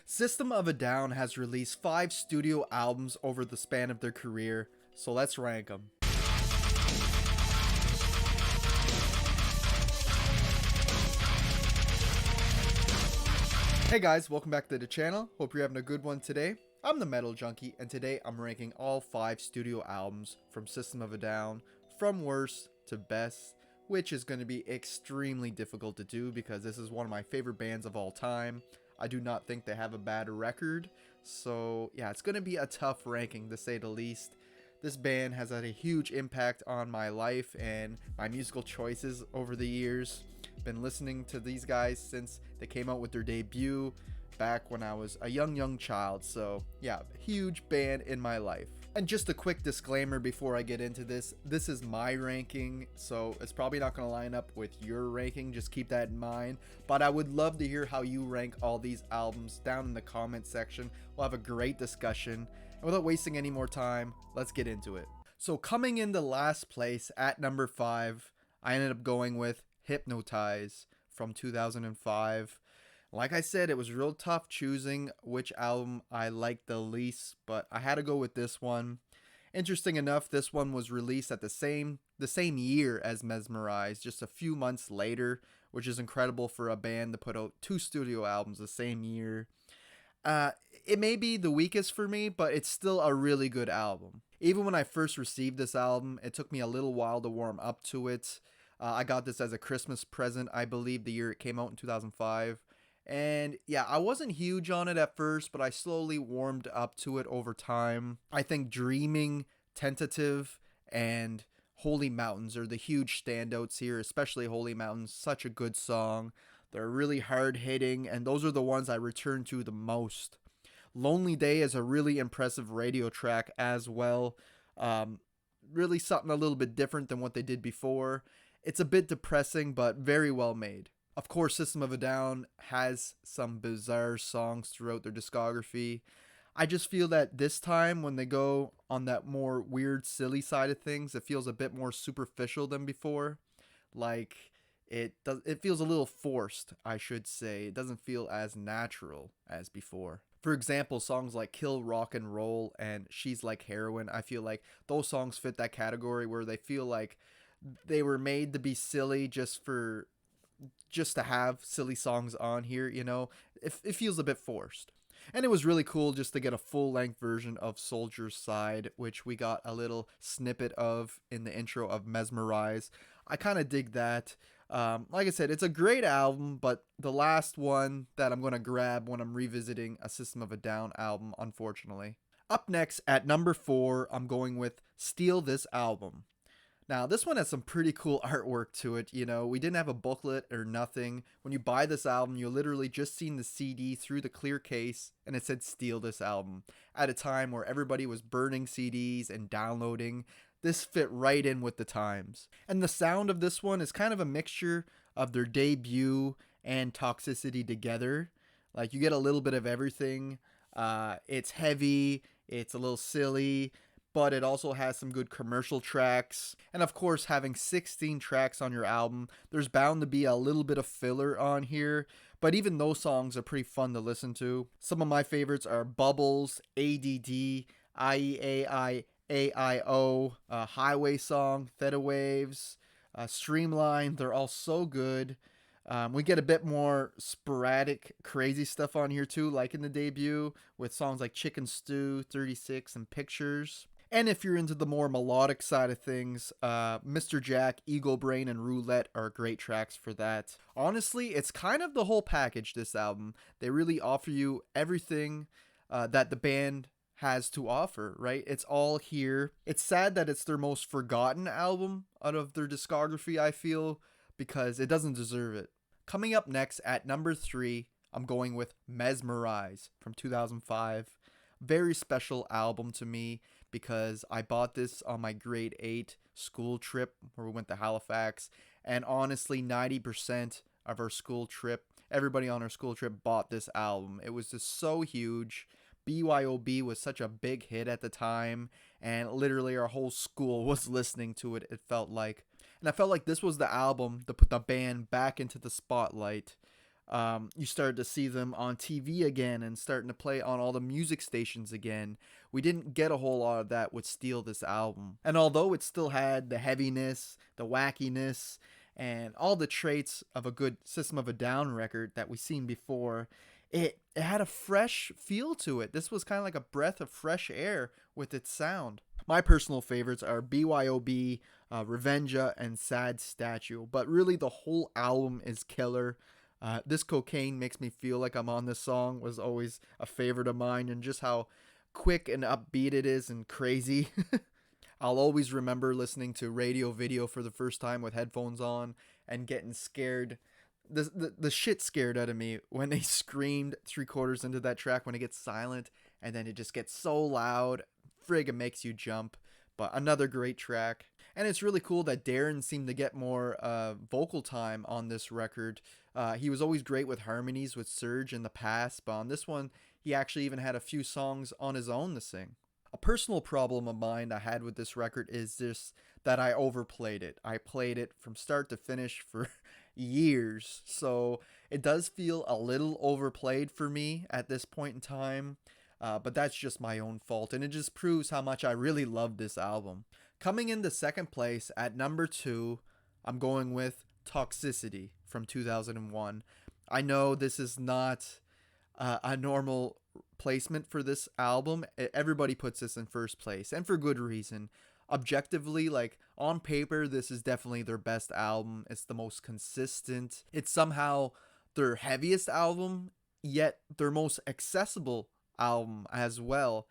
System of a Down has released 5 studio albums over the span of their career, so let's rank them. Hey guys, welcome back to the channel. Hope you're having a good one today. I'm the Metal Junkie, and today I'm ranking all 5 studio albums from System of a Down, from worst to best, which is going to be extremely difficult to do because this is one of my favorite bands of all time. I do not think they have a bad record, so yeah, it's going to be a tough ranking to say the least. This band has had a huge impact on my life and my musical choices over the years. Been listening to these guys since they came out with their debut back when I was a young child, so yeah, huge band in my life. And just a quick disclaimer before I get into this is my ranking, so it's probably not going to line up with your ranking, just keep that in mind. But I would love to hear how you rank all these albums down in the comment section. We'll have a great discussion, and without wasting any more time, let's get into it. So coming into last place at number 5, I ended up going with Hypnotize from 2005. Like I said, it was real tough choosing which album I liked the least, but I had to go with this one. Interesting enough, this one was released at the same year as Mesmerize, just a few months later, which is incredible for a band to put out 2 studio albums the same year. It may be the weakest for me, but it's still a really good album. Even when I first received this album, it took me a little while to warm up to it. I got this as a Christmas present, I believe, the year it came out in 2005. And yeah, I wasn't huge on it at first, but I slowly warmed up to it over time. I think Dreaming, Tentative, and Holy Mountains are the huge standouts here, especially Holy Mountains. Such a good song. They're really hard hitting, and those are the ones I return to the most. Lonely Day is a really impressive radio track as well. Really something a little bit different than what they did before. It's a bit depressing, but very well made. Of course, System of a Down has some bizarre songs throughout their discography. I just feel that this time, when they go on that more weird, silly side of things, it feels a bit more superficial than before. Like, it feels a little forced, I should say. It doesn't feel as natural as before. For example, songs like Kill Rock and Roll and She's Like Heroin, I feel like those songs fit that category where they feel like they were made to be silly just to have silly songs on here, you know. It feels a bit forced. And it was really cool just to get a full-length version of Soldier's Side, which we got a little snippet of in the intro of Mesmerize. I kind of dig that. Like I said, it's a great album, but the last one that I'm going to grab when I'm revisiting a System of a Down album, unfortunately. Up next, at number 4, I'm going with Steal This Album. Now, this one has some pretty cool artwork to it, you know. We didn't have a booklet or nothing. When you buy this album, you're literally just seeing the CD through the clear case, and it said Steal This Album. At a time where everybody was burning CDs and downloading, this fit right in with the times. And the sound of this one is kind of a mixture of their debut and Toxicity together. Like, you get a little bit of everything. It's heavy, it's a little silly, but it also has some good commercial tracks. And of course, having 16 tracks on your album, there's bound to be a little bit of filler on here, but even those songs are pretty fun to listen to. Some of my favorites are Bubbles, ADD, IEAIAIO, Highway Song, Theta Waves, Streamline. They're all so good. We get a bit more sporadic, crazy stuff on here too, like in the debut, with songs like Chicken Stew, 36, and Pictures. And if you're into the more melodic side of things, Mr. Jack, Eagle Brain, and Roulette are great tracks for that. Honestly, it's kind of the whole package, this album. They really offer you everything that the band has to offer, right? It's all here. It's sad that it's their most forgotten album out of their discography, I feel, because it doesn't deserve it. Coming up next at number 3, I'm going with Mesmerize from 2005. Very special album to me because I bought this on my grade 8 school trip where we went to Halifax, and honestly 90% of our school trip, everybody on our school trip bought this album. It was just so huge. BYOB was such a big hit at the time, and literally our whole school was listening to it, it felt like. And I felt like this was the album to put the band back into the spotlight. You started to see them on TV again and starting to play on all the music stations again. We didn't get a whole lot of that with Steal this album. And although it still had the heaviness, the wackiness, and all the traits of a good System of a Down record that we've seen before, it had a fresh feel to it. This was kind of like a breath of fresh air with its sound. My personal favorites are BYOB, Revenja, and Sad Statue, but really the whole album is killer. This Cocaine Makes Me Feel Like I'm on This Song was always a favorite of mine, and just how quick and upbeat it is and crazy. I'll always remember listening to Radio Video for the first time with headphones on and getting scared. The shit scared out of me when they screamed 3/4 into that track when it gets silent and then it just gets so loud. Frig, it makes you jump. But another great track. And it's really cool that Darren seemed to get more vocal time on this record. He was always great with harmonies with Surge in the past, but on this one, he actually even had a few songs on his own to sing. A personal problem of mine I had with this record is just that I overplayed it. I played it from start to finish for years, so it does feel a little overplayed for me at this point in time. But that's just my own fault, and it just proves how much I really love this album. Coming into second place at number 2, I'm going with Toxicity from 2001. I know this is not a normal placement for this album. Everybody puts this in first place, and for good reason. Objectively, like on paper, this is definitely their best album. It's the most consistent. It's somehow their heaviest album, yet their most accessible album as well.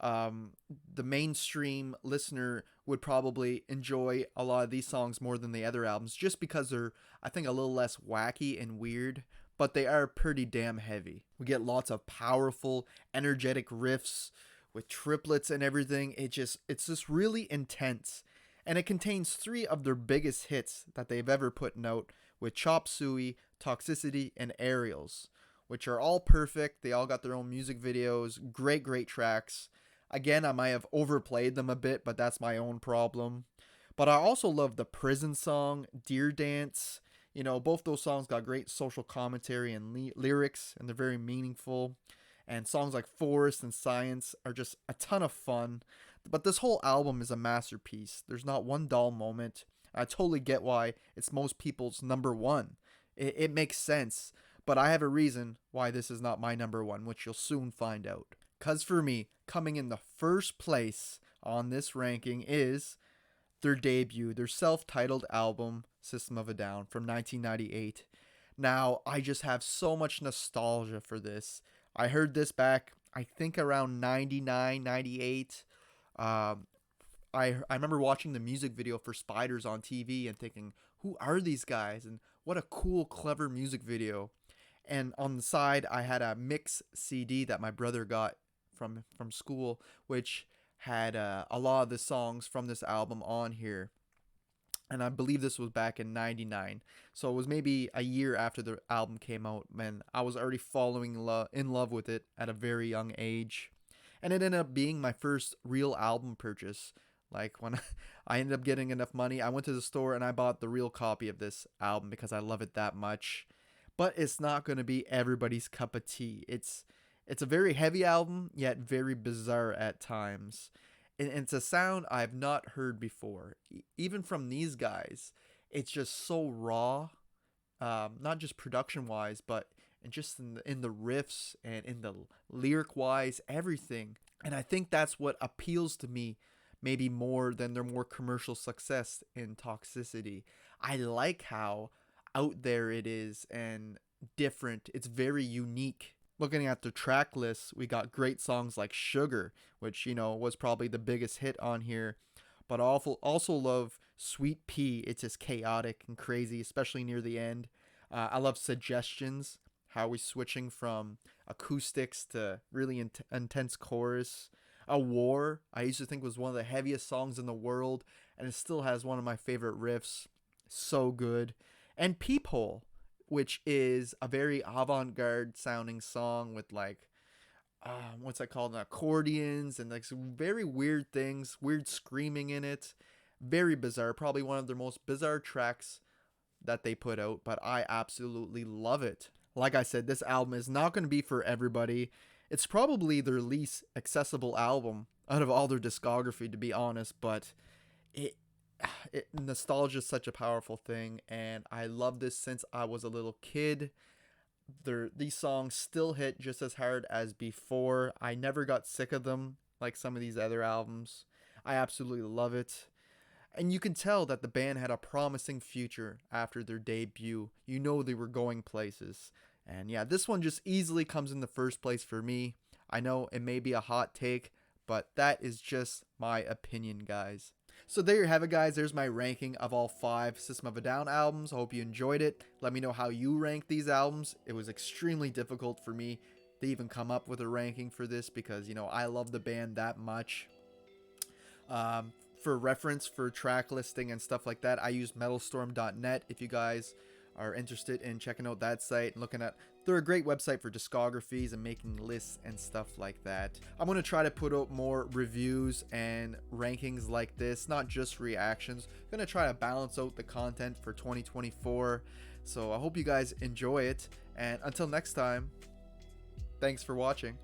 The mainstream listener would probably enjoy a lot of these songs more than the other albums just because they're, I think, a little less wacky and weird, but they are pretty damn heavy. We get lots of powerful, energetic riffs with triplets and everything. It's just really intense. And it contains 3 of their biggest hits that they've ever put out with Chop Suey, Toxicity, and Aerials, which are all perfect. They all got their own music videos, great tracks. Again, I might have overplayed them a bit, but that's my own problem. But I also love the Prison song, Deer Dance. You know, both those songs got great social commentary and lyrics, and they're very meaningful. And songs like Forest and Science are just a ton of fun. But this whole album is a masterpiece. There's not one dull moment. I totally get why it's most people's number 1. It makes sense. But I have a reason why this is not my number 1, which you'll soon find out. Because for me, coming in the first place on this ranking is their debut, their self-titled album, System of a Down, from 1998. Now, I just have so much nostalgia for this. I heard this back, I think, around 99, 98. I remember watching the music video for Spiders on TV and thinking, who are these guys? And what a cool, clever music video. And on the side, I had a mix CD that my brother got from school, which had a lot of the songs from this album on here. And I believe this was back in 99. So it was maybe a year after the album came out, man. I was already in love with it at a very young age. And it ended up being my first real album purchase. Like when I ended up getting enough money, I went to the store and I bought the real copy of this album because I love it that much. But it's not going to be everybody's cup of tea. It's a very heavy album, yet very bizarre at times. And it's a sound I've not heard before. Even from these guys, it's just so raw. Not just production-wise, but just in the riffs and in the lyric-wise, everything. And I think that's what appeals to me maybe more than their more commercial success in Toxicity. I like how out there it is and different. It's very unique. Looking at the track list, we got great songs like Sugar, which, you know, was probably the biggest hit on here. But I also love Sweet Pea. It's just chaotic and crazy, especially near the end. I love Suggestions, how we're switching from acoustics to really intense chorus. A War, I used to think was one of the heaviest songs in the world, and it still has one of my favorite riffs. So good. And Peephole, which is a very avant-garde sounding song with like, what's that called? Accordions and like some very weird things, weird screaming in it. Very bizarre. Probably one of their most bizarre tracks that they put out, but I absolutely love it. Like I said, this album is not going to be for everybody. It's probably their least accessible album out of all their discography, to be honest, but it nostalgia is such a powerful thing, and I love this since I was a little kid. These songs still hit just as hard as before. I never got sick of them like some of these other albums. I absolutely love it. And you can tell that the band had a promising future after their debut. You know they were going places. And yeah, this one just easily comes in the first place for me. I know it may be a hot take, but that is just my opinion, guys. So there you have it, guys. There's my ranking of all 5 System of a Down albums. I hope you enjoyed it. Let me know how you rank these albums. It was extremely difficult for me to even come up with a ranking for this because, you know, I love the band that much. For reference, for track listing and stuff like that, I use metalstorm.net if you guys are interested in checking out that site and looking at. They're a great website for discographies and making lists and stuff like that. I'm going to try to put out more reviews and rankings like this, not just reactions. I'm going to try to balance out the content for 2024. So I hope you guys enjoy it, and until next time, thanks for watching.